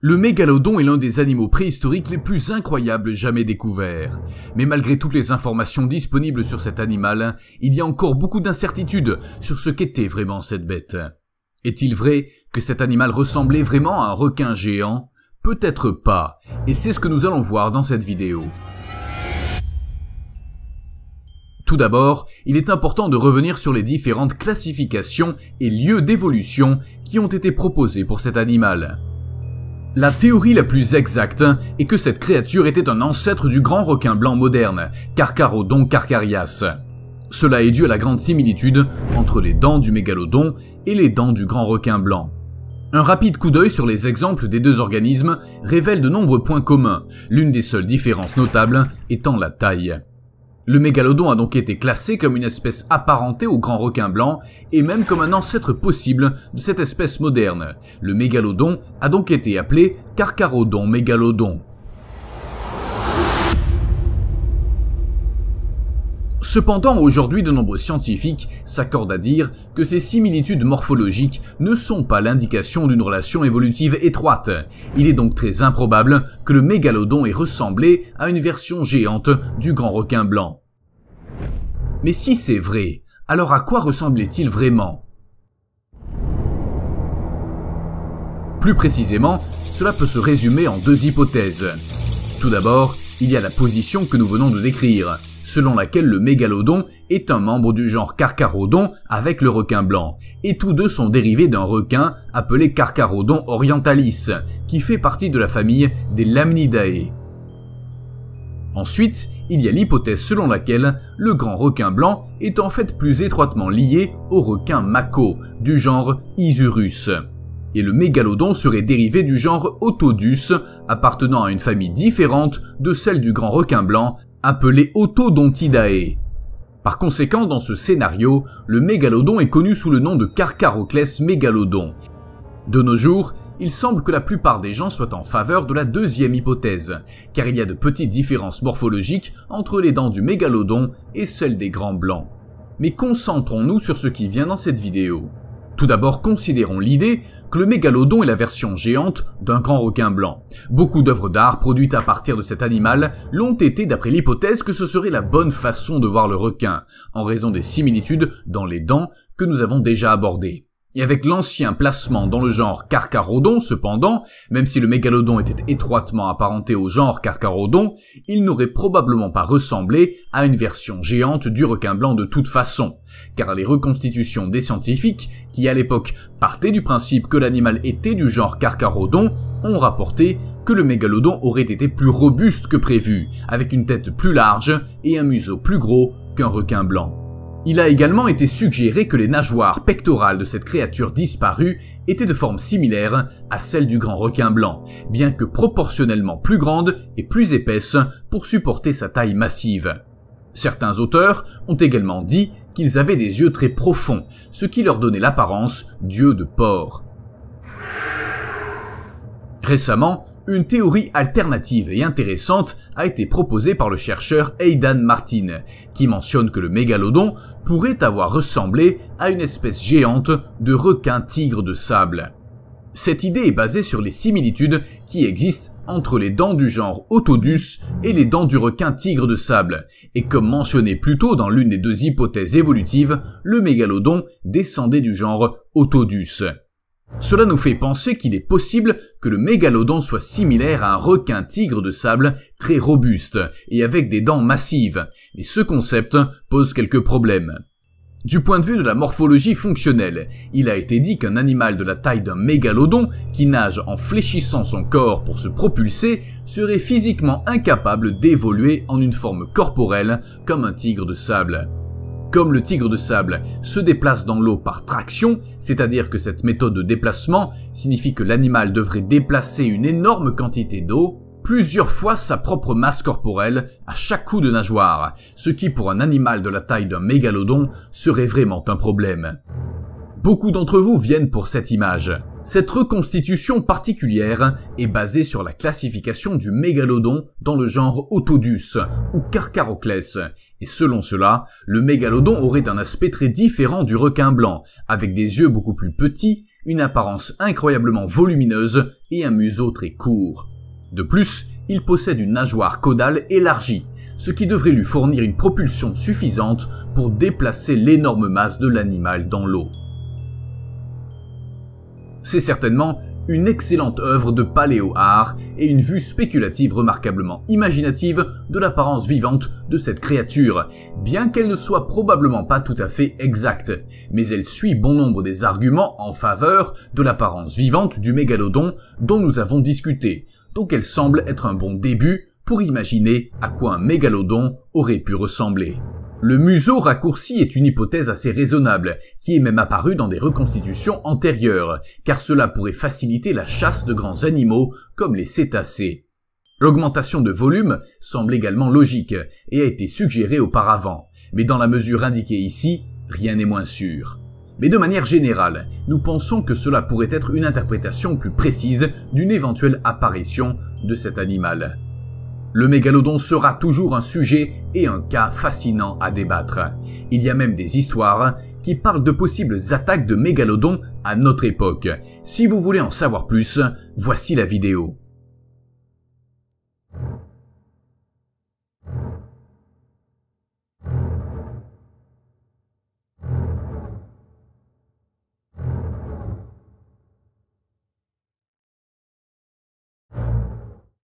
Le mégalodon est l'un des animaux préhistoriques les plus incroyables jamais découverts. Mais malgré toutes les informations disponibles sur cet animal, il y a encore beaucoup d'incertitudes sur ce qu'était vraiment cette bête. Est-il vrai que cet animal ressemblait vraiment à un requin géant? Peut-être pas, et c'est ce que nous allons voir dans cette vidéo. Tout d'abord, il est important de revenir sur les différentes classifications et lieux d'évolution qui ont été proposés pour cet animal. La théorie la plus exacte est que cette créature était un ancêtre du grand requin blanc moderne, Carcharodon carcharias. Cela est dû à la grande similitude entre les dents du mégalodon et les dents du grand requin blanc. Un rapide coup d'œil sur les exemples des deux organismes révèle de nombreux points communs, l'une des seules différences notables étant la taille. Le mégalodon a donc été classé comme une espèce apparentée au grand requin blanc et même comme un ancêtre possible de cette espèce moderne. Le mégalodon a donc été appelé Carcharodon mégalodon. Cependant, aujourd'hui, de nombreux scientifiques s'accordent à dire que ces similitudes morphologiques ne sont pas l'indication d'une relation évolutive étroite. Il est donc très improbable que le mégalodon ait ressemblé à une version géante du grand requin blanc. Mais si c'est vrai, alors à quoi ressemblait-il vraiment? Plus précisément, cela peut se résumer en deux hypothèses. Tout d'abord, il y a la position que nous venons de décrire, selon laquelle le mégalodon est un membre du genre Carcharodon avec le requin blanc, et tous deux sont dérivés d'un requin appelé Carcharodon orientalis, qui fait partie de la famille des Lamnidae. Ensuite, il y a l'hypothèse selon laquelle le grand requin blanc est en fait plus étroitement lié au requin mako, du genre Isurus. Et le mégalodon serait dérivé du genre Otodus, appartenant à une famille différente de celle du grand requin blanc, appelé Otodontidae. Par conséquent, dans ce scénario, le mégalodon est connu sous le nom de Carcharoclès mégalodon. De nos jours, il semble que la plupart des gens soient en faveur de la deuxième hypothèse, car il y a de petites différences morphologiques entre les dents du mégalodon et celles des grands blancs. Mais concentrons-nous sur ce qui vient dans cette vidéo. Tout d'abord, considérons l'idée que le mégalodon est la version géante d'un grand requin blanc. Beaucoup d'œuvres d'art produites à partir de cet animal l'ont été d'après l'hypothèse que ce serait la bonne façon de voir le requin, en raison des similitudes dans les dents que nous avons déjà abordées. Et avec l'ancien placement dans le genre Carcharodon, cependant, même si le mégalodon était étroitement apparenté au genre Carcharodon, il n'aurait probablement pas ressemblé à une version géante du requin blanc de toute façon, car les reconstitutions des scientifiques, qui à l'époque partaient du principe que l'animal était du genre Carcharodon, ont rapporté que le mégalodon aurait été plus robuste que prévu, avec une tête plus large et un museau plus gros qu'un requin blanc. Il a également été suggéré que les nageoires pectorales de cette créature disparue étaient de forme similaire à celles du grand requin blanc, bien que proportionnellement plus grandes et plus épaisses pour supporter sa taille massive. Certains auteurs ont également dit qu'ils avaient des yeux très profonds, ce qui leur donnait l'apparence d'yeux de porc. Récemment, une théorie alternative et intéressante a été proposée par le chercheur Aidan Martin, qui mentionne que le mégalodon pourrait avoir ressemblé à une espèce géante de requin-tigre de sable. Cette idée est basée sur les similitudes qui existent entre les dents du genre Otodus et les dents du requin-tigre de sable, et comme mentionné plus tôt dans l'une des deux hypothèses évolutives, le mégalodon descendait du genre Otodus. Cela nous fait penser qu'il est possible que le mégalodon soit similaire à un requin-tigre de sable très robuste et avec des dents massives, mais ce concept pose quelques problèmes. Du point de vue de la morphologie fonctionnelle, il a été dit qu'un animal de la taille d'un mégalodon, qui nage en fléchissant son corps pour se propulser, serait physiquement incapable d'évoluer en une forme corporelle comme un tigre de sable. Comme le tigre de sable se déplace dans l'eau par traction, c'est-à-dire que cette méthode de déplacement signifie que l'animal devrait déplacer une énorme quantité d'eau, plusieurs fois sa propre masse corporelle à chaque coup de nageoire, ce qui pour un animal de la taille d'un mégalodon serait vraiment un problème. Beaucoup d'entre vous viennent pour cette image. Cette reconstitution particulière est basée sur la classification du mégalodon dans le genre Otodus ou Carcharoclès, et selon cela, le mégalodon aurait un aspect très différent du requin blanc, avec des yeux beaucoup plus petits, une apparence incroyablement volumineuse et un museau très court. De plus, il possède une nageoire caudale élargie, ce qui devrait lui fournir une propulsion suffisante pour déplacer l'énorme masse de l'animal dans l'eau. C'est certainement une excellente œuvre de paléo-art et une vue spéculative remarquablement imaginative de l'apparence vivante de cette créature, bien qu'elle ne soit probablement pas tout à fait exacte, mais elle suit bon nombre des arguments en faveur de l'apparence vivante du mégalodon dont nous avons discuté, donc elle semble être un bon début pour imaginer à quoi un mégalodon aurait pu ressembler. Le museau raccourci est une hypothèse assez raisonnable, qui est même apparue dans des reconstitutions antérieures, car cela pourrait faciliter la chasse de grands animaux comme les cétacés. L'augmentation de volume semble également logique et a été suggérée auparavant, mais dans la mesure indiquée ici, rien n'est moins sûr. Mais de manière générale, nous pensons que cela pourrait être une interprétation plus précise d'une éventuelle apparition de cet animal. Le mégalodon sera toujours un sujet et un cas fascinant à débattre. Il y a même des histoires qui parlent de possibles attaques de mégalodons à notre époque. Si vous voulez en savoir plus, voici la vidéo.